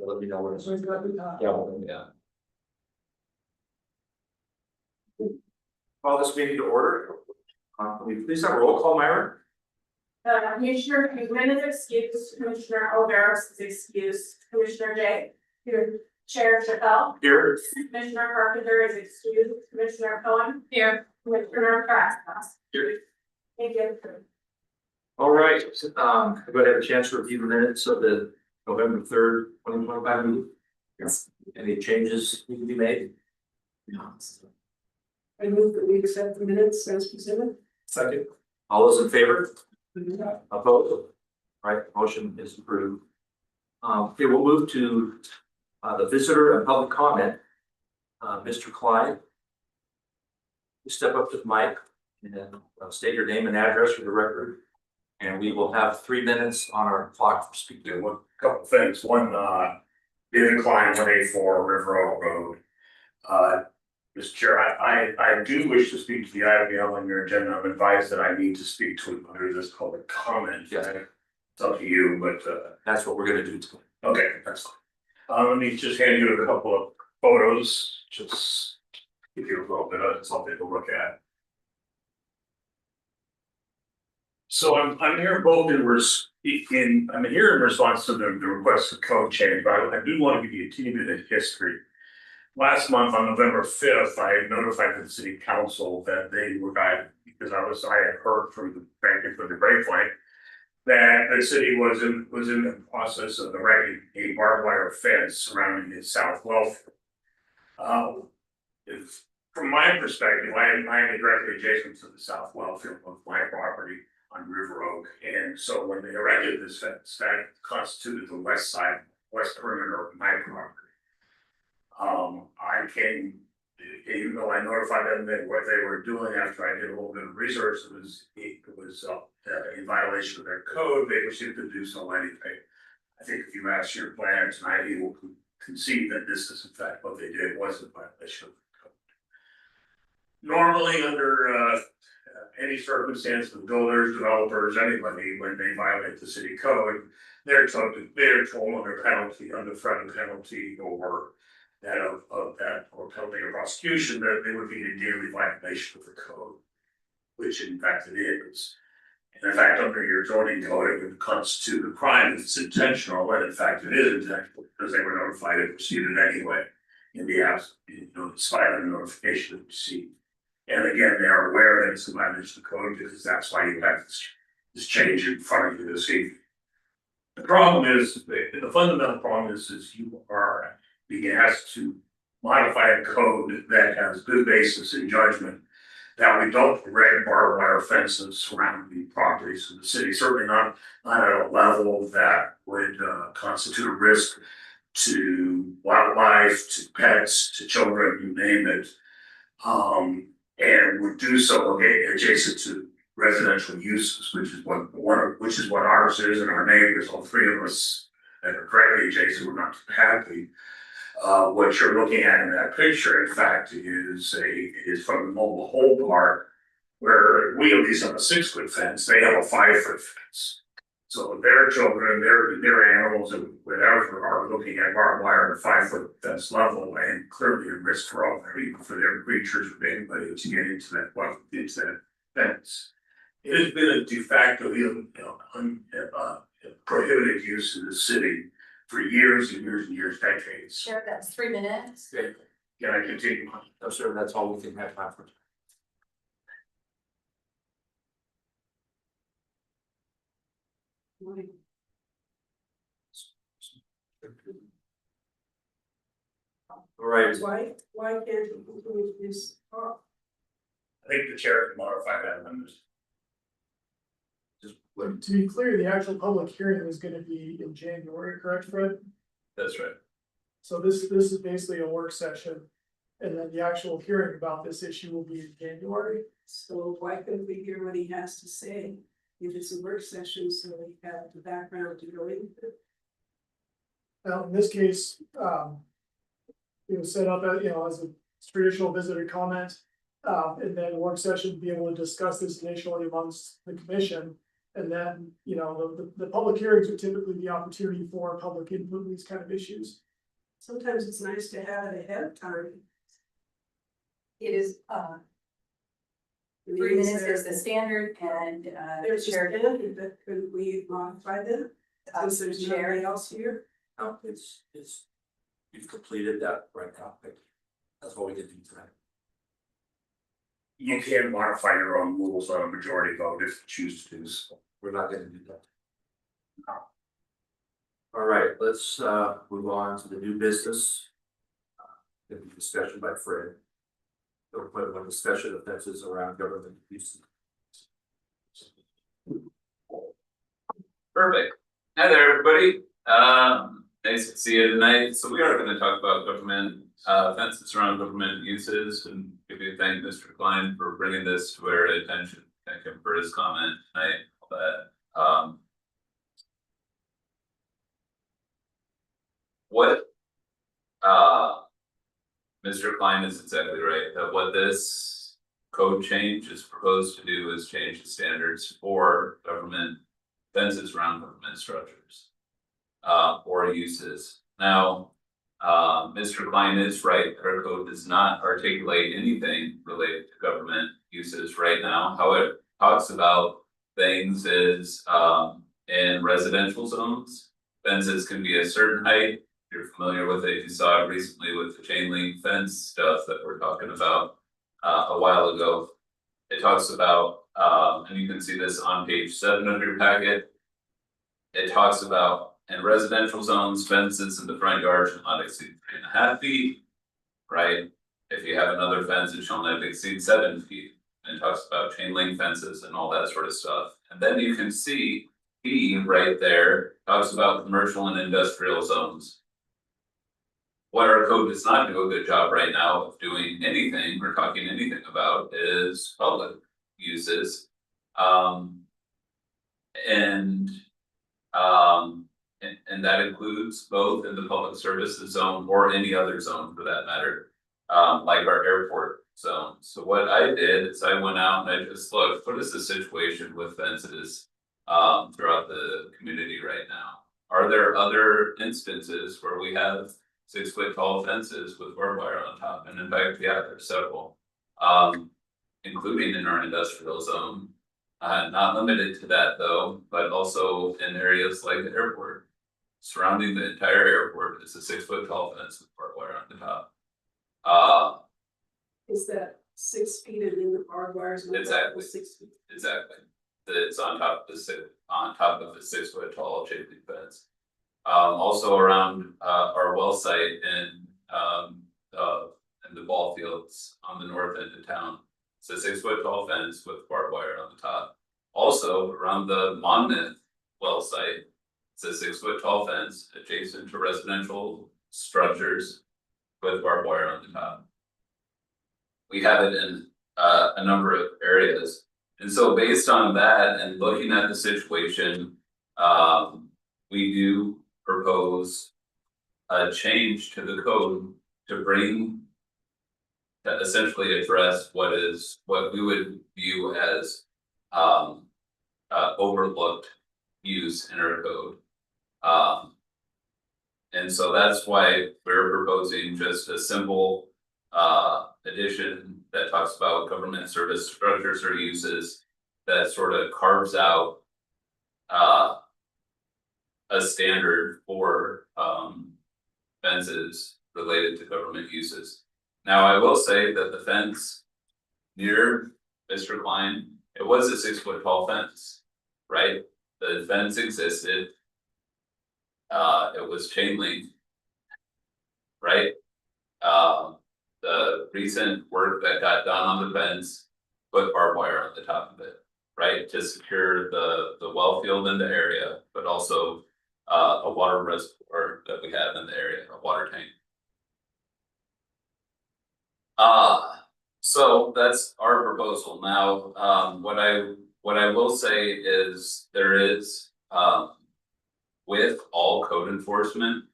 Let me know when it's. So it's got the, Yeah. Call this meeting to order. Can we please have a roll call, Myra? Commissioner Hickman is excused, Commissioner O'Barros is excused, Commissioner Jay. Here. Chair Chappelle. Here. Commissioner Carpenter is excused, Commissioner Cohen. Here. Commissioner Frasca. Here. Thank you. All right, everybody have a chance to review the minutes of the November 3rd, 2025 meeting? Yes. Any changes need to be made? No. I move that we accept the minutes as presented. Second. All those in favor? Opposed? All right, motion is approved. Okay, we'll move to the visitor and public comment. Mr. Clyde. You step up to the mic and state your name and address for the record. And we will have 3 minutes on our clock for speaking. One couple things. One, David Klein, 184 River Oak Road. Mr. Chair, I do wish to speak to the item on your agenda. I'm advised that I need to speak to it under this public comment. Yes. It's up to you, but That's what we're gonna do tonight. okay, that's fine. Let me just hand you a couple of photos, just give you a little bit of something to look at. So I'm here both I'm here in response to the request of code change, but I do want to give you a teeny bit of history. Last month on November 5th, I notified the city council that they were because I had heard from the grapevine that the city was in the process of erecting a barbed wire fence surrounding the south welfare. From my perspective, I am directly adjacent to the south welfare of my property on River Oak, and so when they erected this fence, that constituted the west perimeter of my property. I came, even though I notified them that what they were doing after I did a little bit of research, it was in violation of their code. They proceeded to do so anyway. I think if you ask your planner tonight, he will concede that this is in fact what they did was a violation of the code. Normally, under any circumstance, the builders, developers, anybody, when they violate the city code, they're told under penalty, under threat of penalty or that of that or penalty of prosecution, that they would be a daily violation of the code, which in fact it is. And in fact, under your zoning code, it would constitute a crime if it's intentional, and in fact it is intentional because they were notified and proceeded anyway in the absence, despite the notification of receipt. And again, they are aware that it's a violation of the code because that's why you have this change in front of you this evening. The problem is, the fundamental problem is you are being asked to modify a code that has good basis in judgment that we don't erect barbed wire fences surrounding the properties of the city, certainly not at a level that would constitute a risk to wildlife, to pets, to children, you name it. And would do so adjacent to residential uses, which is what ours is, and our neighbors, all three of us that are directly adjacent, we're not too happy. What you're looking at in that picture, in fact, is from the mobile home park, where we at least have a 6-foot fence, they have a 5-foot fence. So their children, their animals and whatever are looking at barbed wire at a 5-foot fence level and clearly a risk for all their creatures, for anybody to get into that fence. It has been a de facto prohibited use in the city for years and years and years, decades. Sure, that's 3 minutes. Okay. Can I continue? No, sir, that's all we can have time for. All right, Why can't we continue this? I think the chair can modify that amendment. To be clear, the actual public hearing is gonna be in January, correct, Fred? That's right. So this is basically a work session. And then the actual hearing about this issue will be in January. So why couldn't we hear what he has to say? If it's a work session, so we have the background to go into. Now, in this case, it was set up, as a traditional visitor comment. And then work session, be able to discuss this initially amongst the commission. And then, you know, the public hearings are typically the opportunity for public input in these kind of issues. Sometimes it's nice to have it ahead of time. It is, I mean, 3 is minutes there- is the standard and, There's a chair, standard, but could we modify that, since there's chair. nobody else here? No, you've completed that right now. That's what we can do tonight. You can modify your own rules on a majority vote if you choose to do so. We're not gonna do that. All right, let's move on to the new business. Gonna be discussion by Fred. Or put one discussion offenses around government use. Perfect. Hi there, everybody. Nice to see you tonight. So we are going to talk about government offenses around government uses, and give you thank Mr. Klein for bringing this to our attention. Thank him for his comment tonight. All that. What Mr. Klein is exactly right, that what this code change is proposed to do is change the standards for government fences around government structures. Or uses. Now, Mr. Klein is right, that our code does not articulate anything related to government uses right now. How it talks about things is, in residential zones, fences can be a certain height. You're familiar with it, you saw it recently with the chain link fence stuff that we're talking about a while ago. It talks about, and you can see this on page 7 of your packet. It talks about in residential zones, fences in the front yard shall not exceed 3.5 feet. Right? If you have another fence, it shall not exceed 7 feet. And it talks about chain link fences and all that sort of stuff. And then you can see B right there talks about commercial and industrial zones. What our code does not do a good job right now of doing anything or talking anything about is public uses. And that includes both in the public services zone or any other zone for that matter, like our airport zone. So what I did is I went out and I just looked, what is the situation with fences throughout the community right now? Are there other instances where we have 6-foot tall fences with barbed wire on top? And in fact, yeah, there's several, including in our industrial zone. Not limited to that though, but also in areas like the airport. Surrounding the entire airport is a 6-foot tall fence with barbed wire on the top. Is that 6 feet and then the barbed wires? on top of Exactly. 6 feet? Exactly. It's on top of the 6-foot tall chain link fence. Also around our well site in the ball fields on the north end of town. It's a 6-foot tall fence with barbed wire on the top. Also around the Monmouth well site, it's a 6-foot tall fence adjacent to residential structures with barbed wire on the top. We have it in a number of areas. And so based on that and looking at the situation, we do propose a change to the code to bring that essentially address what we would view as overlooked use in our code. And so that's why we're proposing just a simple addition that talks about government service structures or uses that sort of carves out a standard for fences related to government uses. Now, I will say that the fence near Mr. Klein, it was a 6-foot tall fence, right? The fence existed. It was chain link, right? The recent work that got done on the fence put barbed wire on the top of it, right? To secure the well field in the area, but also a water reservoir that we have in the area, a water tank. So that's our proposal. Now, what I will say is there is, with all code enforcement,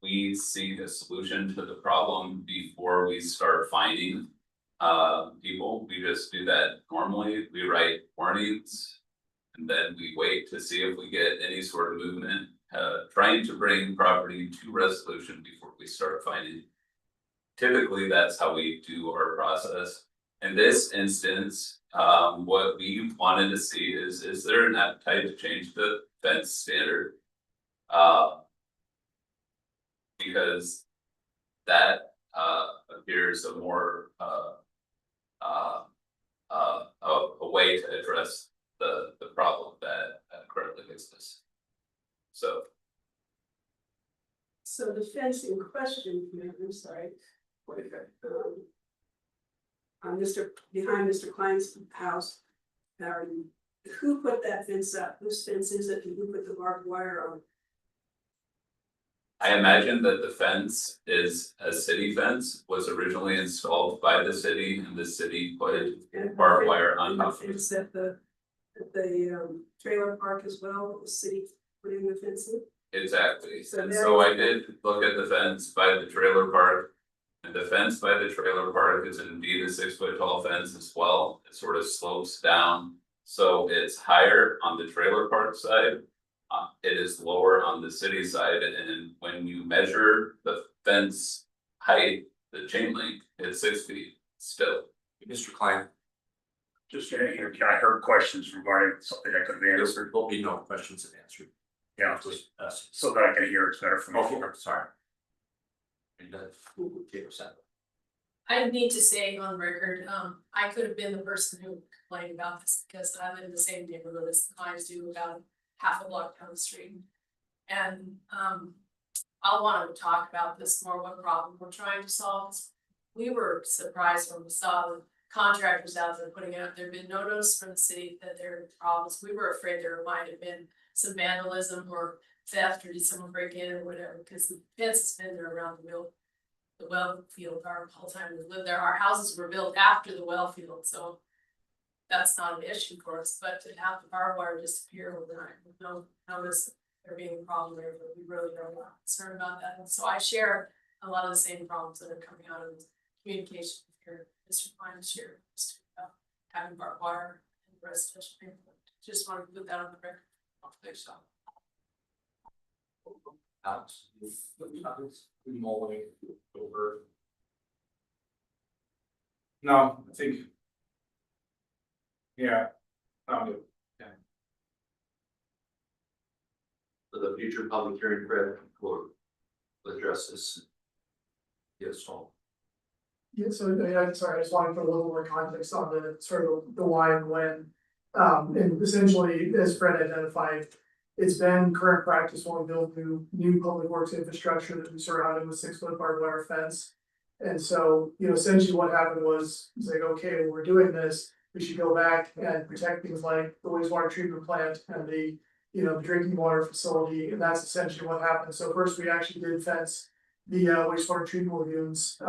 we seek a solution to the problem before we start finding people, we just do that normally, we write warnings. And then we wait to see if we get any sort of movement, trying to bring property to resolution before we start finding. Typically, that's how we do our process. In this instance, what we wanted to see is there an appetite to change the fence standard? Because that appears a more a way to address the problem that currently exists. So. So the fence in question, I'm sorry. On behind Mr. Klein's house, who put that fence up? Whose fence is it? And who put the barbed wire on? I imagine that the fence is a city fence, was originally installed by the city, and the city put barbed wire on top of it. It's at the trailer park as well, the city putting the fence in. Exactly, So and there so is- I did look at the fence by the trailer park. And the fence by the trailer park is indeed a 6 foot tall fence as well, it sort of slopes down. So it's higher on the trailer park side. It is lower on the city side, and when you measure the fence height, the chain link, it's 6 feet still. Mr. Klein, Just here, I heard questions regarding something I could have answered, there'll be no questions answered. yeah, Just us. so that I can hear it's better for me. Okay, I'm sorry. And okay, Sam. I need to say on record, I could have been the person who complained about this because I live in the same neighborhood as the Kleins do, about half a block down the street. And, I want to talk about this more, what problem we're trying to solve. We were surprised when we saw the contractors out there putting out, there'd been no notice from the city that there were problems. We were afraid there might have been some vandalism or theft, or did someone break in or whatever, because the fence has been there around the well field our whole time we lived there. Our houses were built after the well field, so that's not an issue for us, but to have the barbed wire disappear overnight with no notice there being a problem there, but we really are not concerned about that. And so I share a lot of the same problems that are coming out of communication here, Mr. Klein shared, having barbed wire in the residential neighborhood. Just wanted to put that on the record. Thanks, Tom. Alex, mulling over. No, I think. Yeah. Good. for the future public hearing, Fred will address this. Yes, Paul. Yeah, so, I'm sorry, I just wanted to put a little more context on the sort of the why and when. And essentially, as Fred identified, it's been current practice when we build new public works infrastructure that we surround it with 6 foot barbed wire fence. And so, essentially what happened was, it's like, okay, well, we're doing this, we should go back and protect things like the wastewater treatment plant and the drinking water facility, and that's essentially what happened. So first, we actually did fence the wastewater treatment lagoons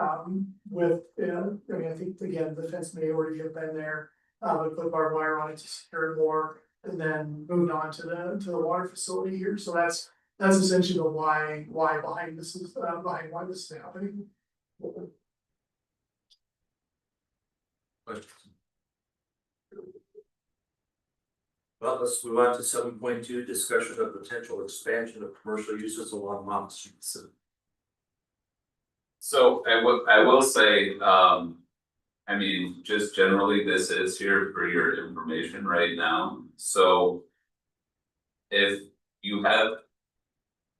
with, I think, again, the fence may already have been there, but put barbed wire on it to secure it more, and then moved on to the water facility here. So that's essentially the why behind this is behind why this is happening. Questions? Well, let's move on to 7.2, discussion of potential expansion of commercial uses along Mount Street. So I will say, I mean, just generally, this is here for your information right now, so. If you have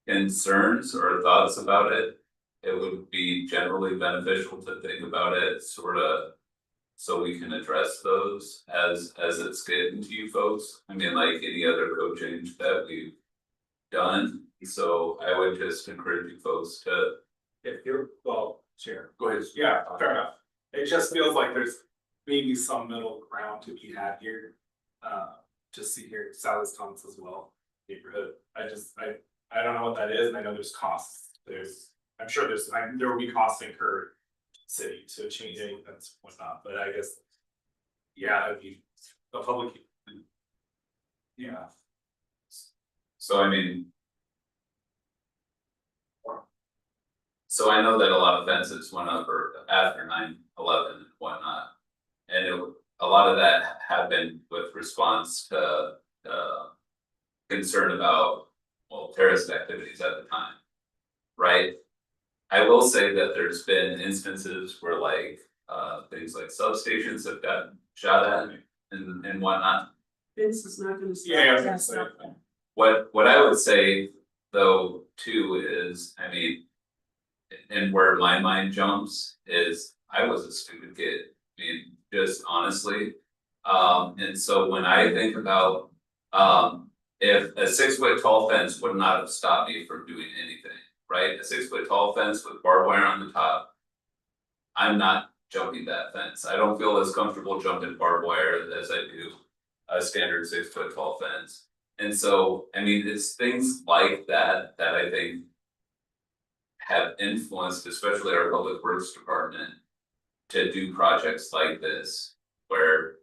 concerns or thoughts about it, it would be generally beneficial to think about it sort of. So we can address those as it's getting to you folks, I mean, like any other code change that we've done, so I would just encourage you folks to. If you're, well, sure, Go ahead. yeah, fair enough. It just feels like there's maybe some middle ground to be had here. Just see here, Sally's comments as well, neighborhood, I don't know what that is, and I know there's costs, I'm sure there will be costs incurred. City to change anything that's whatnot, but I guess. Yeah, it'd be a public. Yeah. So I mean. So I know that a lot of fences went up after 9/11 and whatnot. And a lot of that happened with response to, concern about, well, terrorist activities at the time. Right? I will say that there's been instances where like, things like substations have gotten shot at and whatnot. Vince is not gonna. Yeah, That's yeah. not- What I would say though too is, I mean. And where my mind jumps is I was a stupid kid, I mean, just honestly. And so when I think about, if a 6 foot tall fence would not have stopped me from doing anything, right? A 6 foot tall fence with barbed wire on the top. I'm not jumping that fence. I don't feel as comfortable jumping barbed wire as I do a standard 6 foot tall fence. And so, I mean, it's things like that that I think have influenced, especially our public works department, to do projects like this, where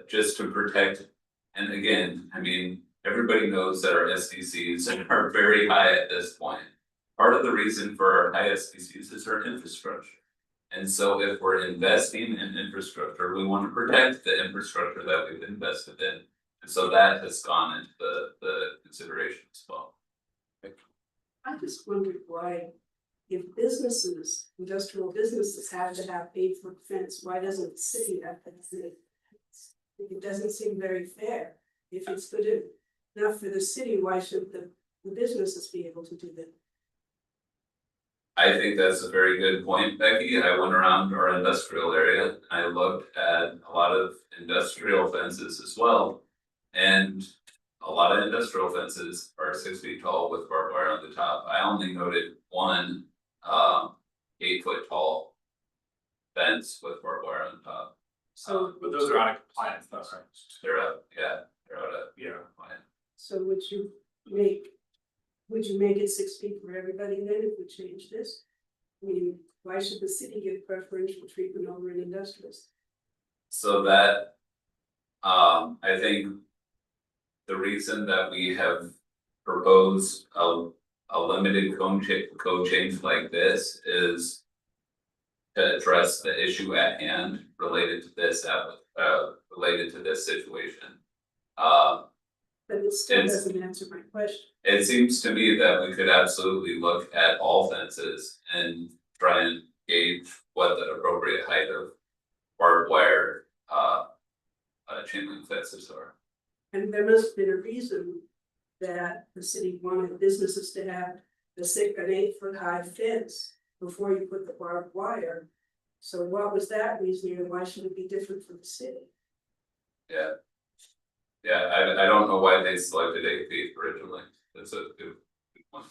just to protect, and again, I mean, everybody knows that our SDCs are very high at this point. Part of the reason for our high SDCs is our infrastructure. And so if we're investing in infrastructure, we want to protect the infrastructure that we've invested in. And so that has gone into the consideration as well. I just wondered why, if businesses, industrial businesses have to have 8 foot fence, why doesn't the city have to have it? It doesn't seem very fair. If it's good enough for the city, why should the businesses be able to do that? I think that's a very good point, Becky. I went around our industrial area, I looked at a lot of industrial fences as well. And a lot of industrial fences are 6 feet tall with barbed wire on the top. I only noted one 8 foot tall fence with barbed wire on top. So, But those are out of compliance though, right? They're out, yeah, they're out of, Yeah. line. so would you make it 6 feet for everybody then if we change this? I mean, why should the city get preferential treatment over an industrialist? So that, I think. The reason that we have proposed a limited code change like this is. To address the issue at hand related to this situation. But it still It's- doesn't answer my question. It seems to me that we could absolutely look at all fences and try and gauge what the appropriate height of barbed wire. Chain link fences are. And there must have been a reason that the city wanted businesses to have an 8 foot high fence before you put the barbed wire. So what was that reasoning and why should it be different for the city? Yeah. Yeah, I don't know why they selected 8 feet originally. That's a good one.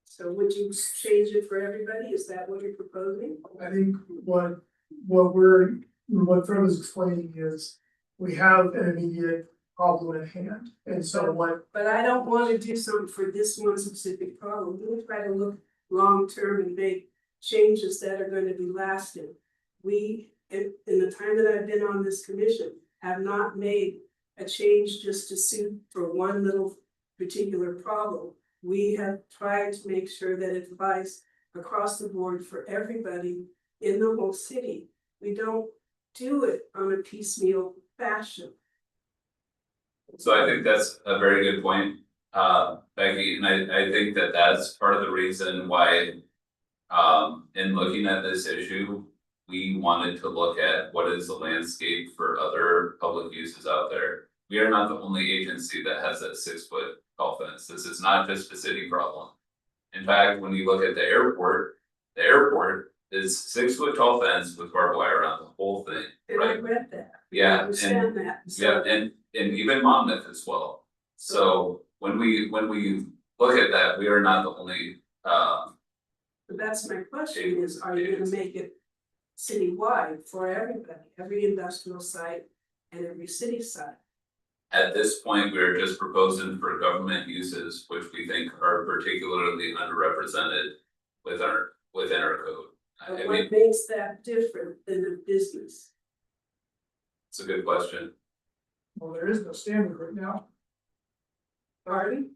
So would you change it for everybody? Is that what you're proposing? I think what Fred was explaining is, we have an immediate problem at hand, and so what, But I don't wanna do something for this one specific problem. We try to look long-term and make changes that are gonna be lasting. We, in the time that I've been on this commission, have not made a change just to suit for one little particular problem. We have tried to make sure that it applies across the board for everybody in the whole city. We don't do it on a piecemeal fashion. So I think that's a very good point, Becky, and I think that that's part of the reason why. In looking at this issue, we wanted to look at what is the landscape for other public uses out there. We are not the only agency that has that 6 foot tall fence. This is not just a city problem. In fact, when you look at the airport is 6 foot tall fence with barbed wire around the whole thing, And I right? read that. I Yeah, understand that. Yeah, and even Monmouth as well. So when we look at that, we are not the only, But that's my question is, are you gonna make it citywide for everybody, every industrial site and every city site? at this point, we're just proposing for government uses, which we think are particularly underrepresented within our code. I But mean, what makes that different than a business? it's a good question. well, there is no standard right now. Pardon?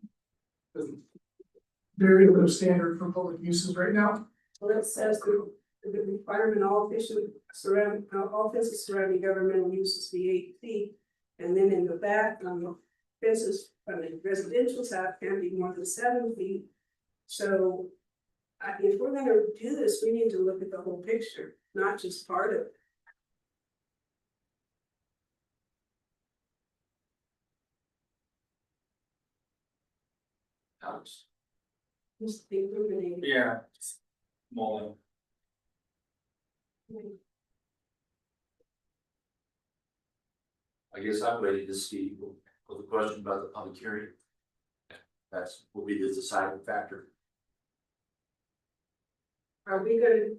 There is no standard for public uses right now. Well, it says the requirement all all fences surrounding governmental uses be 8 feet. And then in the back, fences, residential side can't be more than 7 feet. So if we're gonna do this, we need to look at the whole picture, not just part of it. Just the illuminating. Yeah. Mulling. I guess I'm ready to see with the question about the public hearing. That's will be the deciding factor. Are we gonna?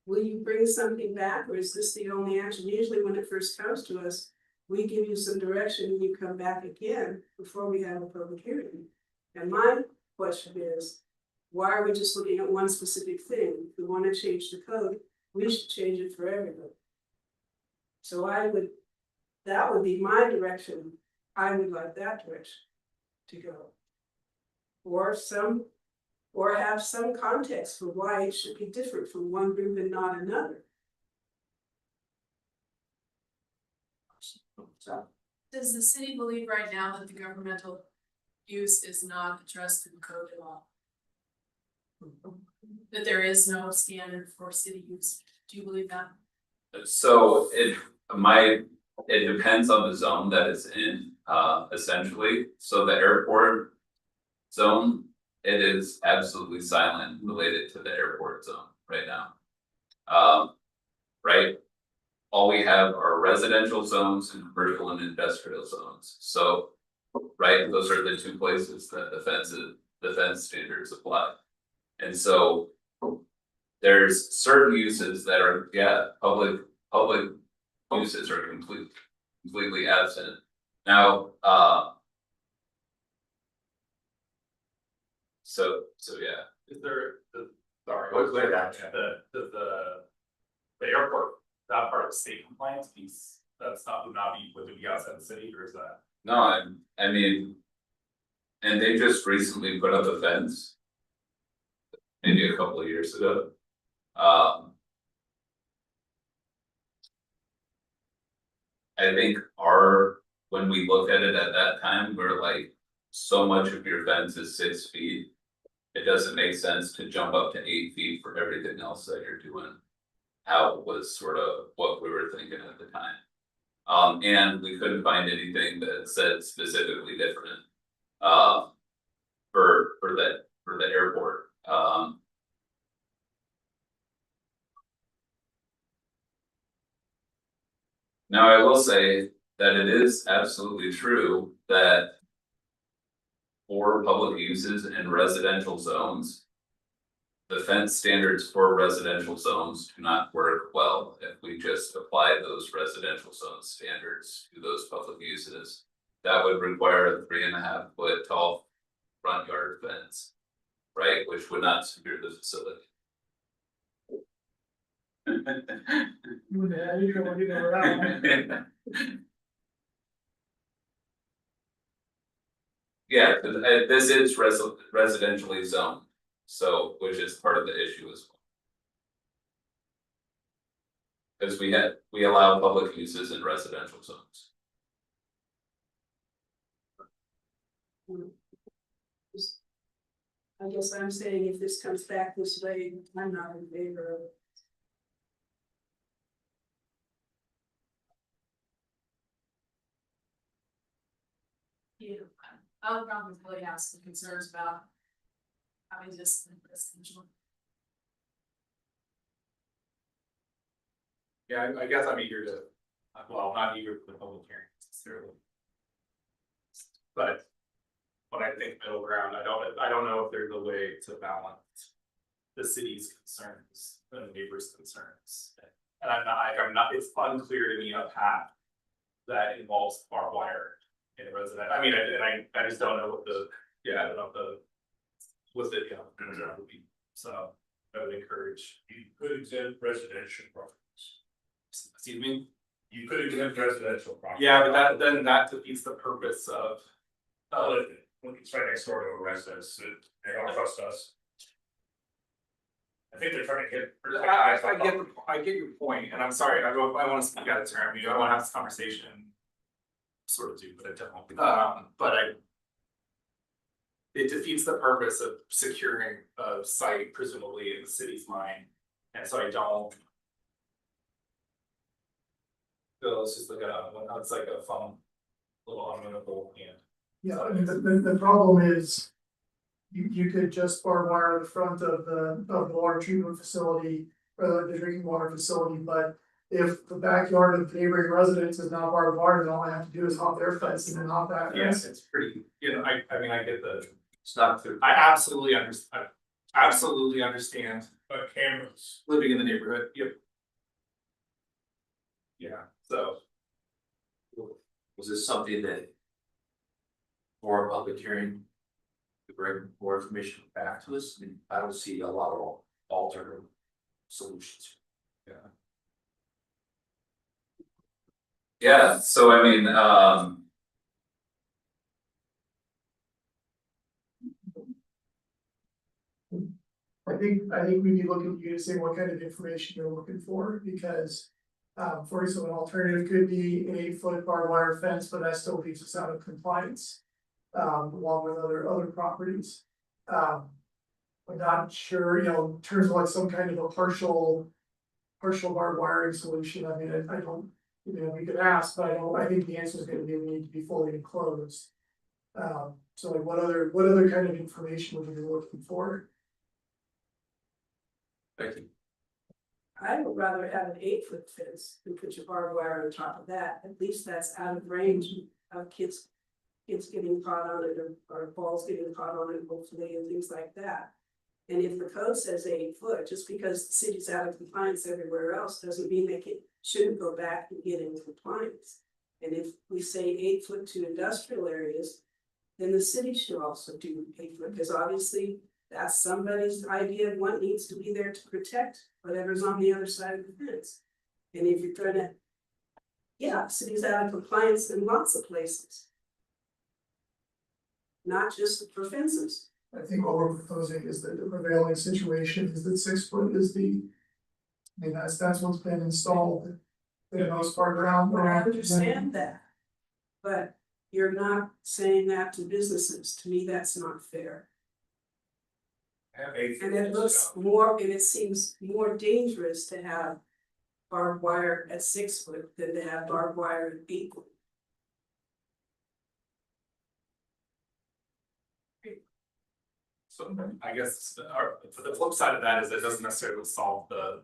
Will you bring something back, or is this the only action? Usually when it first comes to us, we give you some direction and you come back again before we have a public hearing. And my question is, why are we just looking at one specific thing? If we wanna change the code, we should change it for everybody. So that would be my direction. I would like that direction to go. Or have some context for why it should be different from one group and not another. So, Does the city believe right now that the governmental use is not addressed in the code at all? That there is no standard for city use, do you believe that? So it depends on the zone that it's in, essentially, so the airport zone. It is absolutely silent related to the airport zone right now. Right? All we have are residential zones and commercial and industrial zones, so. Right, those are the two places that the fence standards apply. And so. There's certain uses that are, public uses are completely absent. Now, So yeah, Is there sorry, What's that? the airport, that part of state compliance piece, that's would it be outside the city, or is that? no, I mean. And they just recently put up a fence. Maybe a couple of years ago. I think when we looked at it at that time, we're like, so much of your fence is 6 feet. It doesn't make sense to jump up to 8 feet for everything else that you're doing. How was sort of what we were thinking at the time. And we couldn't find anything that said specifically different. For the airport. Now I will say that it is absolutely true that. For public uses in residential zones. The fence standards for residential zones do not work well if we just apply those residential zone standards to those public uses. That would require a 3.5 foot tall front yard fence, right, which would not secure the facility. Yeah, this is residentially zoned, so which is part of the issue as well. Because we allow public uses in residential zones. I guess I'm saying if this comes back this way, I'm not in favor of it. Yeah, I'll probably have some concerns about having this in residential. Yeah, I guess I'm eager to, well, not eager for the public hearing necessarily. But when I think middle ground, I don't know if there's a way to balance the city's concerns and the neighbors' concerns. And I'm not, it's unclear to me a path that involves barbed wire in a resident. I mean, I just don't know I don't know what the concern would be. So I would encourage. You could exempt residential properties. Excuse me? You could exempt residential properties. Yeah, but then that defeats the purpose of. It's right next door to a residence, they don't trust us. I think they're trying to get. I get your point, and I'm sorry, I wanna speak out of turn, I wanna have this conversation. Sort of do, but I don't, but it defeats the purpose of securing a site presumably in the city's mind, and so I don't. So it's just like it's like a fun little unwinnable hand. Yeah, I mean, the problem is. You could just barbed wire the front of the water treatment facility or the drinking water facility, but. If the backyard of the neighboring residents is not barbed wire, then all I have to do is hop their fence and then hop that Yes, fence. it's pretty, I mean, I get the, It's not through. I absolutely understand But cameras. living in the neighborhood, yep. Yeah, so. Was this something that? For a public hearing? To bring more information back to us, I mean, I don't see a lot of alternative solutions. Yeah, so I mean, I think we need to look at you to say what kind of information you're looking for, because. For example, an alternative could be an 8-foot barbed wire fence, but that still leaves us out of compliance. Along with other properties. I'm not sure, in terms of like some kind of a partial barbed wiring solution, I mean, I don't, we could ask, but I think the answer is gonna be, we need to be fully enclosed. So like, what other kind of information would you be looking for? Thank you. I would rather have an 8-foot fence than put your barbed wire on top of that, at least that's out of range of kids getting caught on it or balls getting caught on it, hopefully, and things like that. And if the code says 8 foot, just because the city's out of compliance everywhere else, doesn't mean they shouldn't go back and get in compliance. And if we say 8 foot to industrial areas, then the city should also do 8 foot, because obviously that's somebody's idea of what needs to be there to protect whatever's on the other side of the fence. And if you're gonna, city's out of compliance in lots of places. Not just for fences. I think what we're proposing is that the prevailing situation is that 6 foot is the. I mean, that's what's been installed. For the most part around. I understand that. But you're not saying that to businesses, to me, that's not fair. Have 8 And it looks more, and it seems more dangerous to have barbed wire at 6 foot than to have barbed wire at 8 foot. So I guess, for the flip side of that is it doesn't necessarily solve the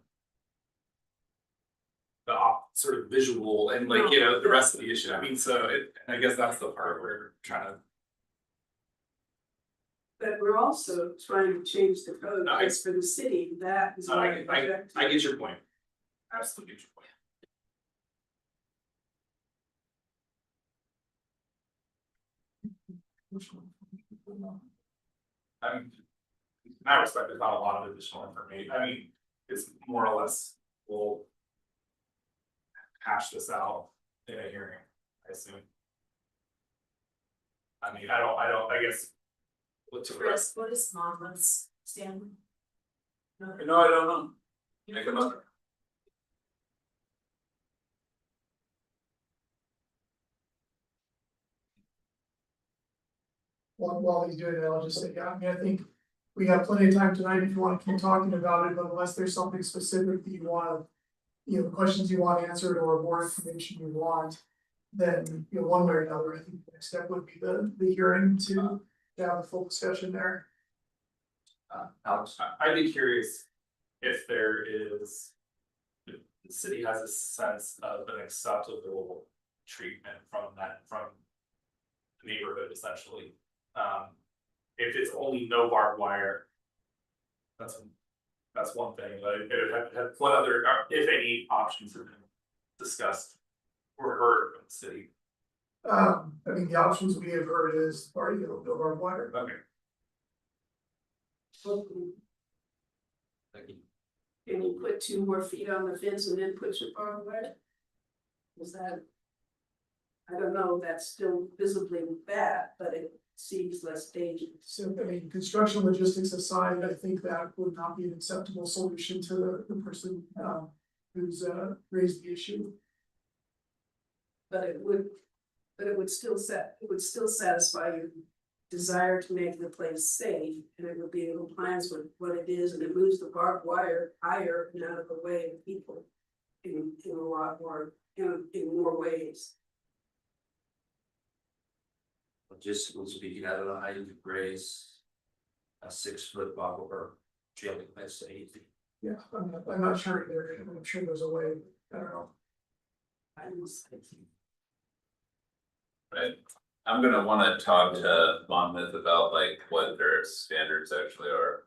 sort of visual and like, the rest of the issue, I mean, so I guess that's the part we're trying to. But we're also trying to change the code, No, I- just for the city, that is my objective. I get your point. Absolutely get your point. I mean, in that respect, there's not a lot of additional information, I mean, it's more or less, we'll hash this out in a hearing, I assume. I mean, I guess. What's the rest? Chris, what is Monmouth's stand? no, I don't know. Make a motion. While he's doing that, I'll just say, I mean, I think we have plenty of time tonight if you wanna keep talking about it, but unless there's something specific that you wanna. Questions you want answered or more information you want, then, one way or another, I think the next step would be the hearing to have a full discussion there. Alex, I'd be curious if there is. If the city has a sense of an acceptable treatment from the neighborhood essentially. If it's only no barbed wire. That's one thing, but what other, if any, options have been discussed or heard from the city? I mean, the options we have heard is already the barbed wire. Okay. thank you. Can you put 2 more feet on the fence and then put your barbed wire? Is that? I don't know, that's still visibly bad, but seems less dangerous. So, I mean, construction logistics aside, I think that would not be an acceptable solution to the person, who's, raised the issue. But it would still satisfy your desire to make the place safe, and it would be in compliance with what it is, and it moves the barbed wire higher and out of the way of people. In a lot more, in more ways. Logistical speaking, I don't know how you could raise a 6-foot barbed wire railing fence to 8 feet. Yeah, I'm not sure there, I'm sure there's a way, I don't know. Right, I'm gonna wanna talk to Monmouth about like what their standards actually are,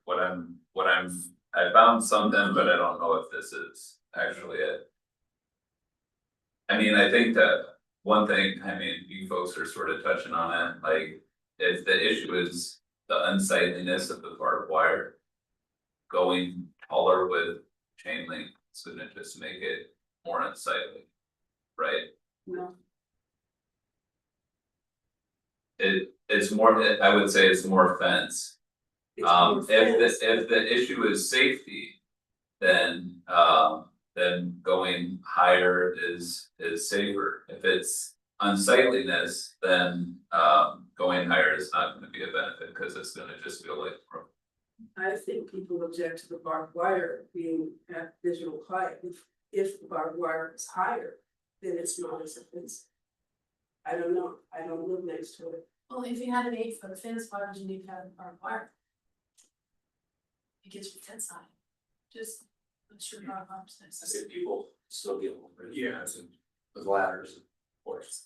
I found something, but I don't know if this is actually it. I mean, I think that one thing, I mean, you folks are sort of touching on it, like, if the issue is the unsightliness of the barbed wire. Going taller with chain link is gonna just make it more unsightly, right? No, It's more, I would say it's more fence. it's more fence. If the issue is safety, then going higher is safer. If it's unsightliness, then going higher is not gonna be a benefit, cause it's gonna just feel like. I think people object to the barbed wire being at visual height. If the barbed wire is higher, then it's not as offensive. I don't know, I don't live next to it. Well, if you had an 8-foot fence, why would you need to have a barbed wire? It gives you fence height, just, I'm sure barbed wire's I nice. think people still get over it. Yeah, it's in, With ladders. or it's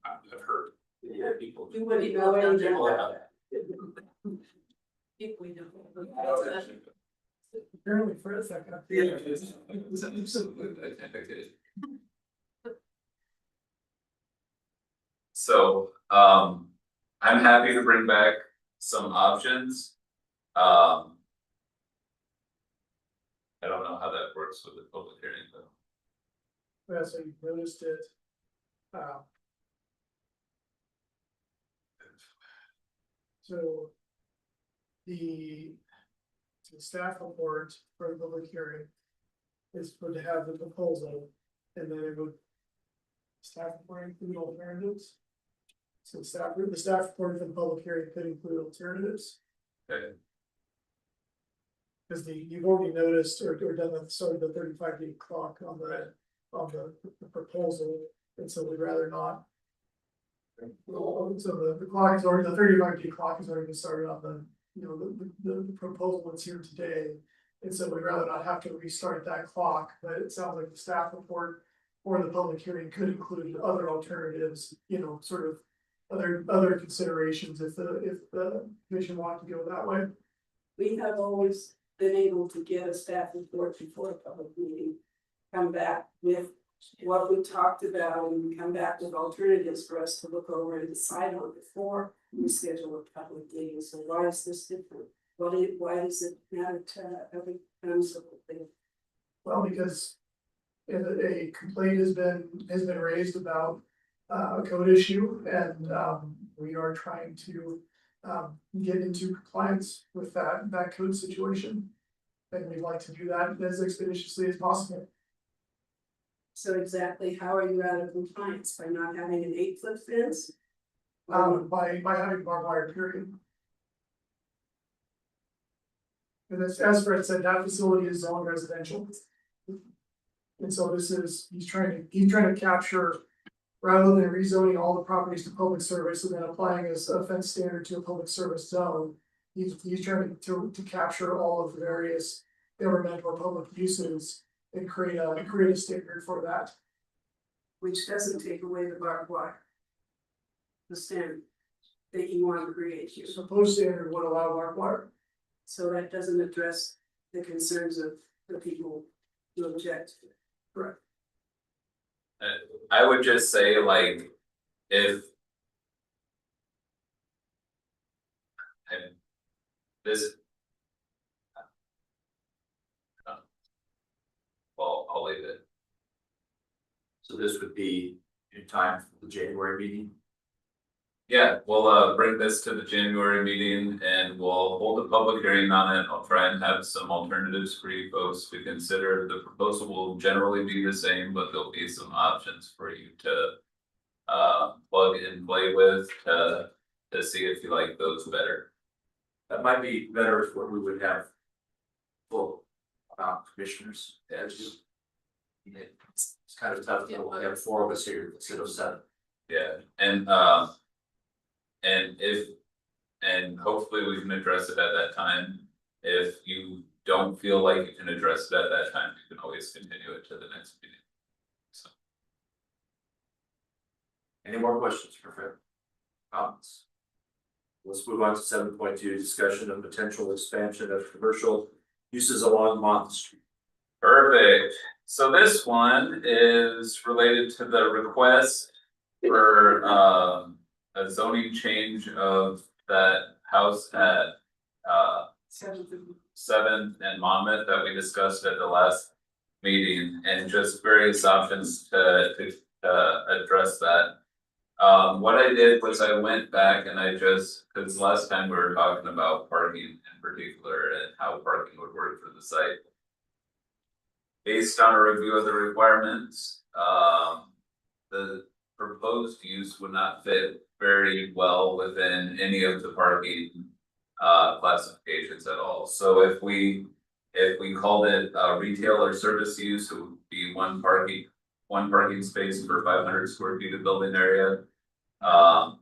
I've heard. Yeah. People. You wouldn't know any People different. have that. If we know. Apparently for a second. So, I'm happy to bring back some options. I don't know how that works with the public hearing though. Yeah, so you noticed it. So. The staff report for the public hearing. Is going to have the proposal, and then it would. Staff report include alternatives. So the staff report for the public hearing could include alternatives. Okay, Because you've already noticed or done the 35-day clock on the proposal, and so we'd rather not. So the clock is already, the 35-day clock has already been started on the proposal that's here today. And so we'd rather not have to restart that clock, but it sounds like the staff report or the public hearing could include other alternatives, sort of. Other considerations if the commission wanted to go that way. We have always been able to get a staff report before a public meeting. Come back with what we talked about and come back with alternatives for us to look over and decide on before we schedule a public meeting. So why is this different? Why does it matter to every council thing? Well, because a complaint has been raised about a code issue, and we are trying to get into compliance with that code situation. And we'd like to do that as expeditiously as possible. So exactly how are you out of compliance? By not having an 8-foot fence? By having barbed wire, period. And as Fred said, that facility is zoned residential. And so he's trying to capture, rather than rezoning all the properties to public service and then applying a fence standard to a public service zone. He's trying to capture all of the various governmental or public uses and create a standard for that. Which doesn't take away the barbed wire. The standard that you want to create here. The proposed standard would allow barbed wire. So that doesn't address the concerns of the people who object. Correct. I would just say like, if. And this. Well, I'll leave it. So this would be in time for the January meeting. Yeah, we'll bring this to the January meeting and we'll hold a public hearing on it. I'll try and have some alternatives for you folks to consider. The proposal will generally be the same, but there'll be some options for you to plug and play with to see if you like those better. That might be better if we would have full commissioners. It's kind of tough, we have 4 of us here instead of 7. Yeah, and hopefully we can address it at that time. If you don't feel like you can address it at that time, you can always continue it to the next meeting. So. Any more questions for Fred? Comments? Let's move on to 7.2, discussion of potential expansion of commercial uses along Monmouth Street. Perfect. So this one is related to the request for a zoning change of that house at 7th and Monmouth that we discussed at the last meeting, and just various options to address that. What I did was I went back and I just, because last time we were talking about parking in particular and how parking would work for the site. Based on a review of the requirements, the proposed use would not fit very well within any of the parking classifications at all. So if we called it retail or service use, it would be one parking space per 500 square feet of building area.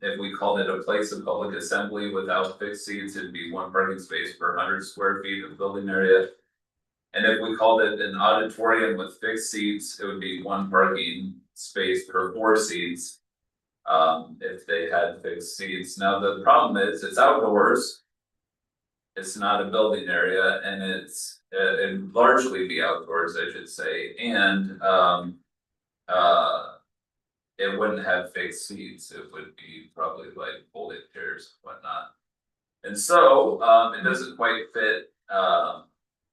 If we called it a place of public assembly without fixed seats, it'd be one parking space per 100 square feet of building area. And if we called it an auditorium with fixed seats, it would be one parking space per 4 seats. If they had fixed seats. Now, the problem is it's outdoors. It's not a building area, and it'd largely be outdoors, I should say, and it wouldn't have fixed seats. It would be probably like folding chairs and whatnot. And so it doesn't quite fit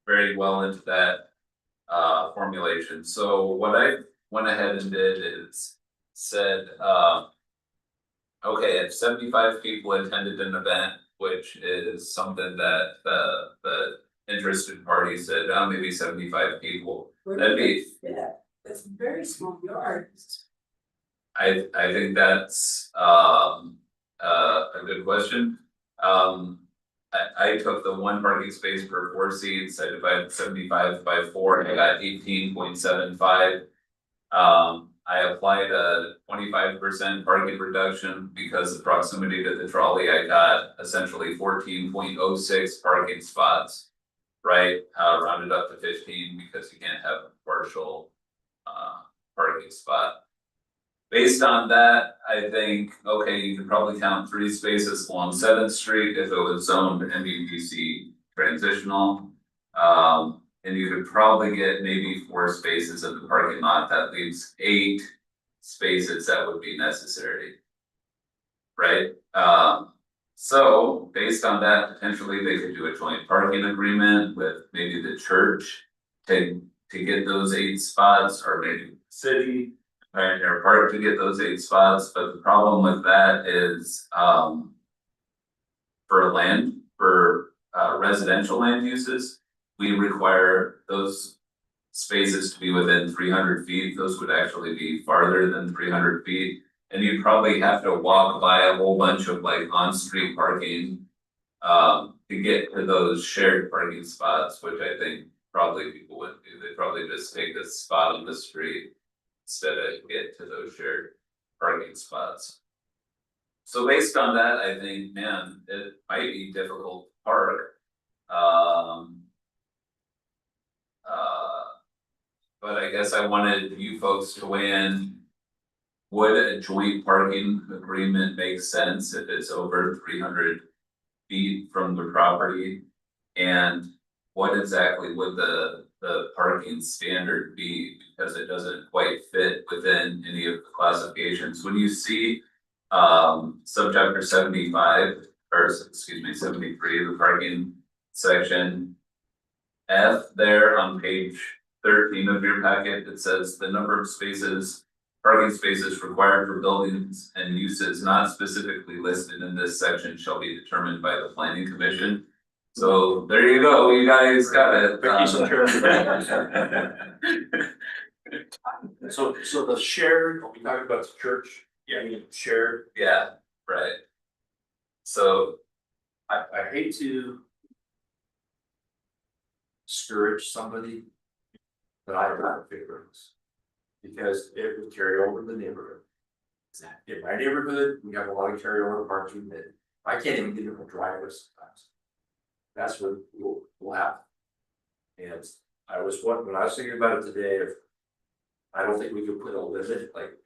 very well into that formulation. So what I went ahead and did is said, okay, if 75 people attended an event, which is something that the interested party said, maybe 75 people. That'd be, Yeah, that's a very small yard. I think that's a good question. I took the one parking space per 4 seats, I divided 75 by 4, and I got 18.75. I applied a 25% parking reduction because the proximity to the trolley, I got essentially 14.06 parking spots. Right, rounded up to 15 because you can't have a partial parking spot. Based on that, I think, okay, you could probably count 3 spaces along 7th Street if it was zoned MUTC transitional. And you could probably get maybe 4 spaces in the parking lot. That leaves 8 spaces that would be necessary. Right? So based on that, potentially they could do a joint parking agreement with maybe the church to get those 8 spots, or maybe the city. Pioneer Park to get those 8 spots, but the problem with that is for residential land uses, we require those spaces to be within 300 feet. Those would actually be farther than 300 feet. And you'd probably have to walk by a whole bunch of like on-street parking to get to those shared parking spots, which I think probably people wouldn't do. They'd probably just take a spot on the street instead of get to those shared parking spots. So based on that, I think, man, it might be difficult to park. But I guess I wanted you folks to weigh in. Would a joint parking agreement make sense if it's over 300 feet from the property? And what exactly would the parking standard be, because it doesn't quite fit within any of the classifications. When you see subchapter 75, or excuse me, 73, the parking section F there on page 13 of your packet, it says the number of spaces Parking spaces required for buildings and uses not specifically listed in this section shall be determined by the planning commission. So there you go, you guys got it. Vicky's in charge of So the shared, are we talking about the church? Yeah. Shared, Yeah, right. So, I hate to discourage somebody, but I gotta figure this. Because it would carry over the neighborhood. In my neighborhood, we have a lot of carryover parking that I can't even get in the driveway sometimes. That's what will happen. And when I was thinking about it today, if I don't think we could put a limit, like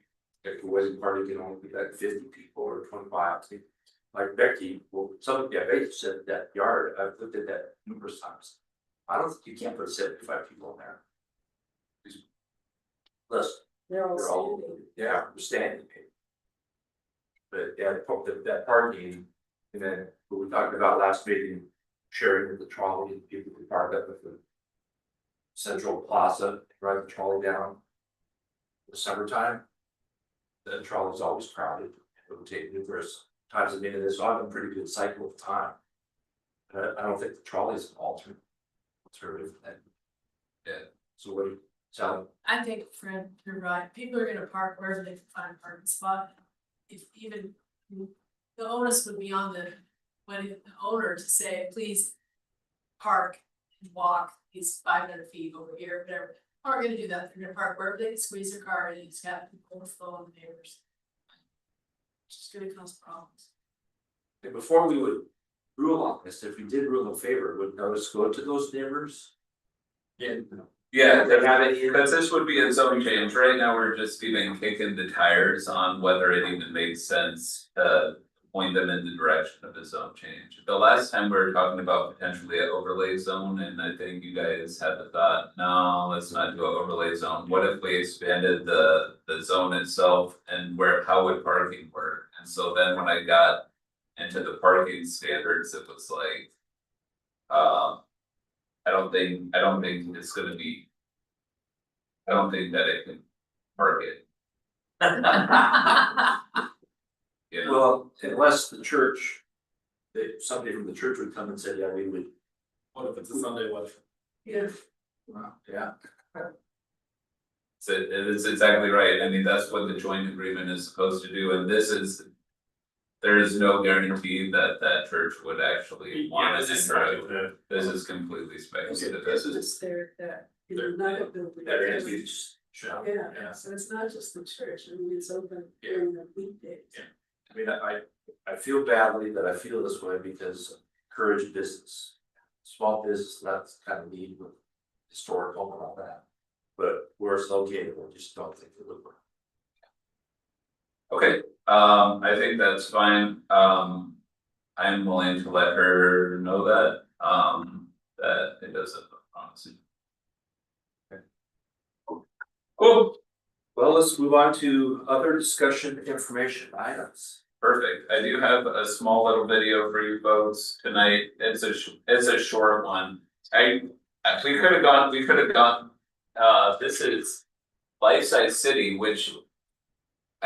if the wedding party can only be like 50 people or 25. Like Becky, Becky said that yard, I've looked at that numerous times. I don't think you can't put 75 people in there. Listen, They're all they're all, standing. yeah, we're standing. But yeah, that parking, and then what we talked about last meeting, sharing with the trolley, people can park up at the Central Plaza, drive the trolley down. In the summertime, the trolley's always crowded, it would take numerous times a minute, so I have a pretty good cycle of time. I don't think the trolley is an alternative then. Yeah. So what do you, Sally? I think, Fred, you're right, people are gonna park wherever they can find a parking spot. If even, the onus would be on the owner to say, please. Park and walk these 500 feet over here, whatever, aren't gonna do that, they're gonna park wherever they can squeeze their car and it's got overflow on the neighbors. It's just gonna cause problems. And before we would rule on this, if we did rule in favor, would notice go to those neighbors? yeah, They have it here. because this would be its own change, right now, we're just even kicking the tires on whether it even makes sense to. Point them in the direction of the zone change. The last time we were talking about potentially an overlay zone, and I think you guys had the thought, no, let's not do an overlay zone. What if we expanded the zone itself and how would parking work? And so then when I got into the parking standards, it was like. I don't think it's gonna be. I don't think that it can park it. You know? Well, unless the church, somebody from the church would come and say, yeah, we would. What if it's a Sunday wedding? Yeah, Yeah. So it's exactly right, I mean, that's what the joint agreement is supposed to do, and this is. There is no guarantee that that church would actually want to enter it. This is completely speculative, this is. it's there, that, you know, not a building. That is, we just, Yeah, so it's not just the church, I mean, it's open during the weekdays. Yeah. I mean, I feel badly that I feel this way because encourage business. Small business, that's kind of neat with historical and all that. But where it's located, I just don't think it would work. Okay, I think that's fine, I'm willing to let her know that it doesn't promise. Cool, Well, let's move on to other discussion information items. perfect, I do have a small little video for you folks tonight, it's a short one. We could have gone, this is Life Size City, which.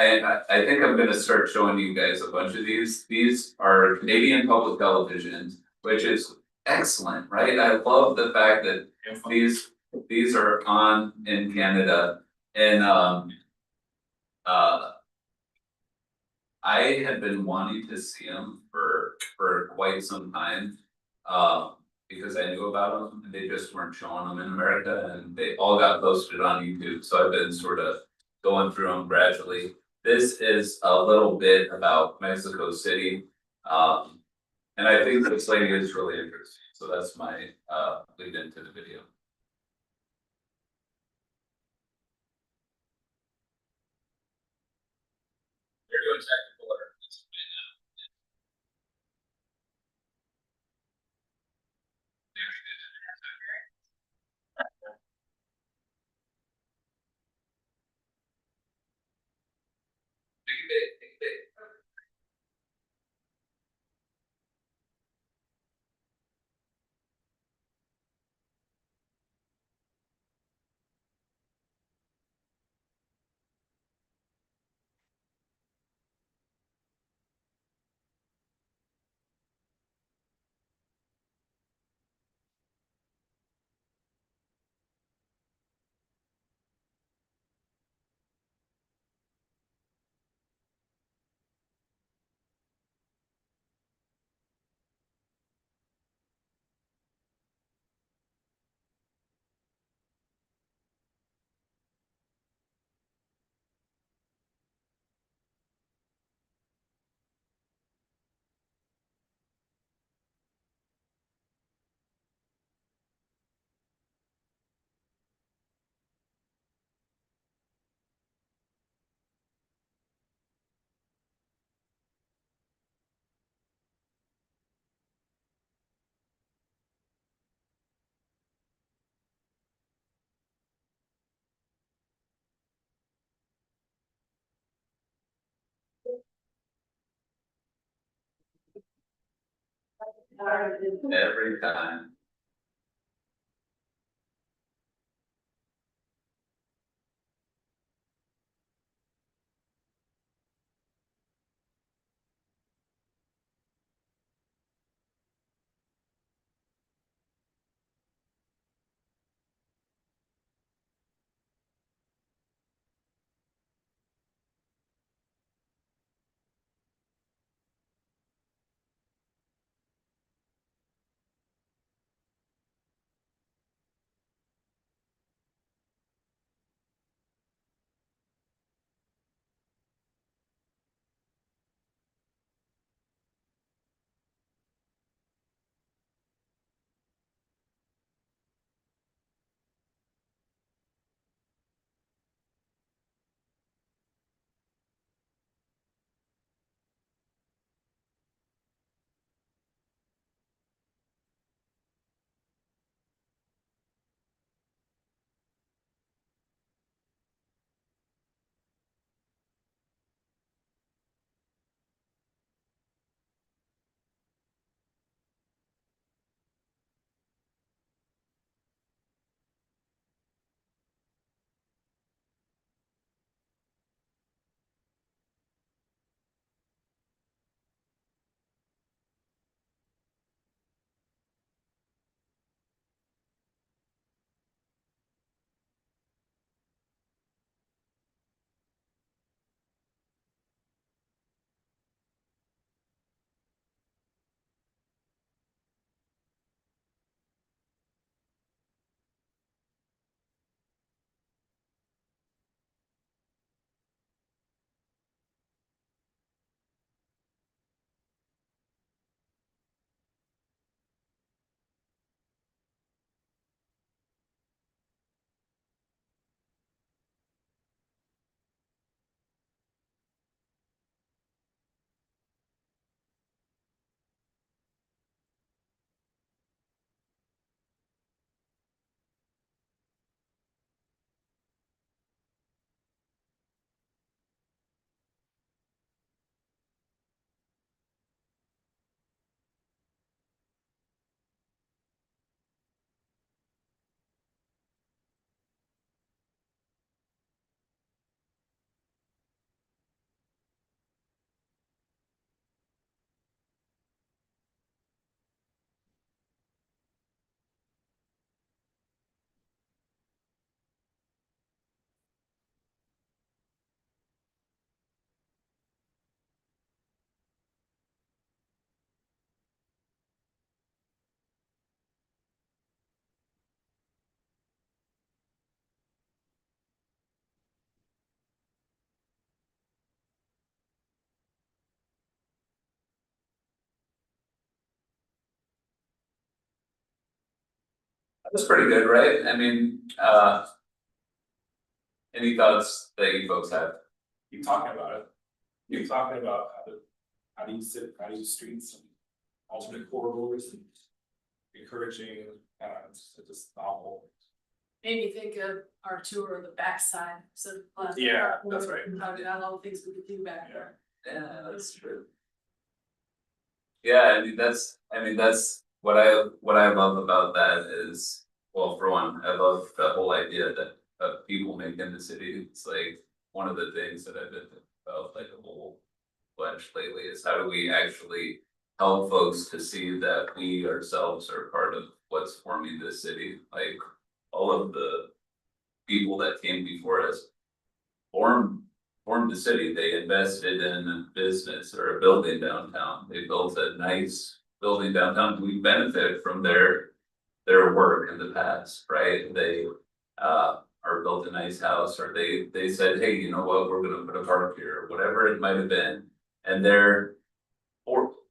I think I'm gonna start showing you guys a bunch of these are Canadian public television, which is excellent, right? I love the fact that these are on in Canada and I had been wanting to see them for quite some time. Because I knew about them and they just weren't showing them in America and they all got posted on YouTube, so I've been sort of going through them gradually. This is a little bit about Mexico City. And I think this lady is really interesting, so that's my lead into the video. They're doing technical errors right now. Take a bit, take a bit. Every time. That's pretty good, right? I mean, any thoughts that you folks have? Keep talking about it. Keep talking about how do you streets and alternate corridors and encouraging, it's just novel. Made me think of our tour of the backside, so. Yeah, that's right. Talking about all the things we could do back there. Yeah, that's true. Yeah, I mean, that's what I love about that is, well, for one, I love the whole idea that of people making the city. It's like one of the things that I've been thinking about like a whole bunch lately is how do we actually help folks to see that we ourselves are part of what's forming this city, like all of the people that came before us formed the city. They invested in a business or a building downtown. They built a nice building downtown. We benefit from their work in the past, right? They or built a nice house, or they said, hey, you know what, we're gonna put a park here, or whatever it might have been. And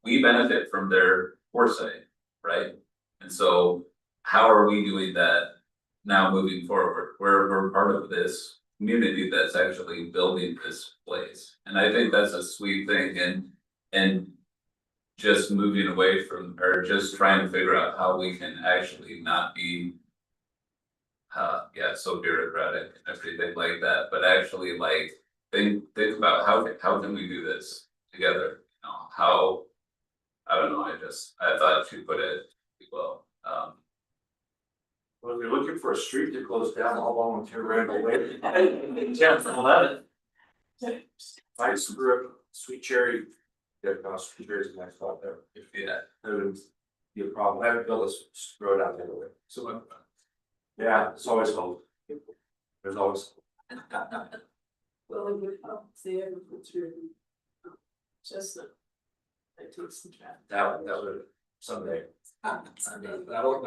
we benefit from their foresight, right? And so how are we doing that now moving forward? We're part of this community that's actually building this place. And I think that's a sweet thing, and just moving away from, or just trying to figure out how we can actually not be so bureaucratic and everything like that, but actually like think about how can we do this together? You know, I don't know, I thought you put it well, Well, if you're looking for a street to close down, all volunteer right away. 10th and 11th. I screw up Sweet Cherry. Get across Sweet Cherry's the next spot there. yeah. That would be a problem. I haven't built this road out the other way. So, Yeah, it's always hope. There's always. Well, it would help if they ever put through. Chestnut. That takes some traffic. That would someday. That'll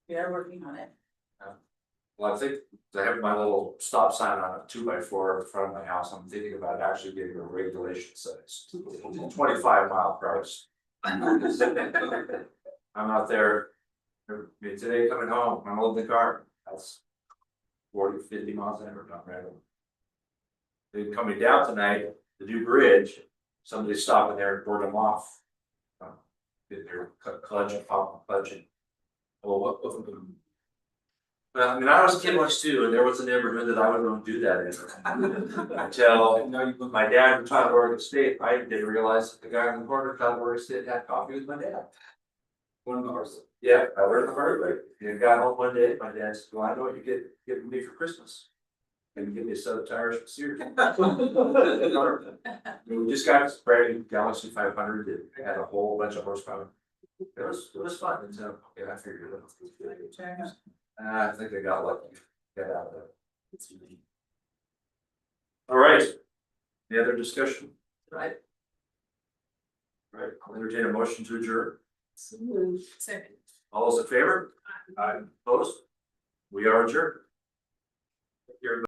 we are working on it. Well, I think I have my little stop sign on a 2x4 in front of my house. I'm thinking about actually getting a regulation size. 25 mile per hour. I'm out there. Today coming home, I'm holding the car. That's 40, 50 miles an hour, not right. Then coming down tonight, the new bridge, somebody's stopping there and boarding them off. Get their clutch and pop clutch and. Well, what? Well, I mean, I was a kid once too, and there was a neighborhood that I would go do that in. Until my dad retired to Oregon State, I didn't realize that the guy in the corner of Oregon State had coffee with my dad. One of the horses. Yeah, I learned the hard way. You got home one day, my dad said, well, I know what you get me for Christmas. And give me a set of tires from Sears. We just got this brand new Galaxy 500 that had a whole bunch of horsepower. It was fun, and so, yeah, I figured it out. I think I got lucky, get out of there. All right. Any other discussion? Right. Right, I'll entertain a motion to adjourn. Second. All those in favor? Aye. Opposed? We are adjourned.